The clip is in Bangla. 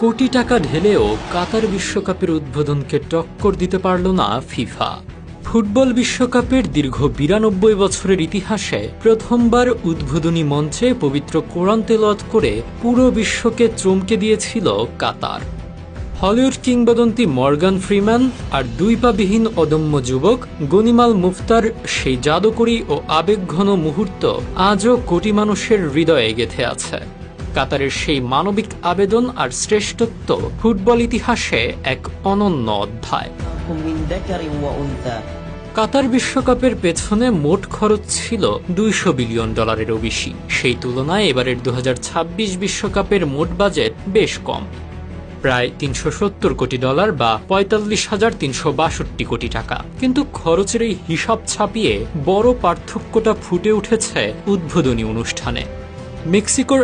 কোটি টাকা ঢেলেও কাতার বিশ্বকাপের উদ্বোধনকে টক্কর দিতে পারল না ফিফা। ফুটবল বিশ্বকাপের দীর্ঘ ৯২ বছরের ইতিহাসে প্রথমবার উদ্বোধনী মঞ্চে পবিত্র কোরআন তেলাওয়াত করে পুরো বিশ্বকে চমকে দিয়েছিল কাতার। হলিউড কিংবদন্তি মর্গান ফ্রিম্যান আর দুই পাবিহীন অদম্য যুবক গনিমাল মুফতার সেই জাদুকরী ও আবেগঘন মুহূর্ত আজও কোটি মানুষের হৃদয়ে গেঁথে আছে। কাতারের সেই মানবিক আবেদন আর শ্রেষ্ঠত্ব ফুটবল ইতিহাসে এক অনন্য অধ্যায়। কাতার বিশ্বকাপের পেছনে মোট খরচ ছিল $200 বিলিয়ন বেশি। সেই তুলনায় এবারের 2026 বিশ্বকাপের মোট বাজেট বেশ কম, প্রায় $370 কোটি বা ৪৫,৩৬২ কোটি টাকা। কিন্তু খরচের এই হিসাব ছাপিয়ে বড় পার্থক্যটা ফুটে উঠেছে উদ্বোধনী অনুষ্ঠানে। মেক্সিকোর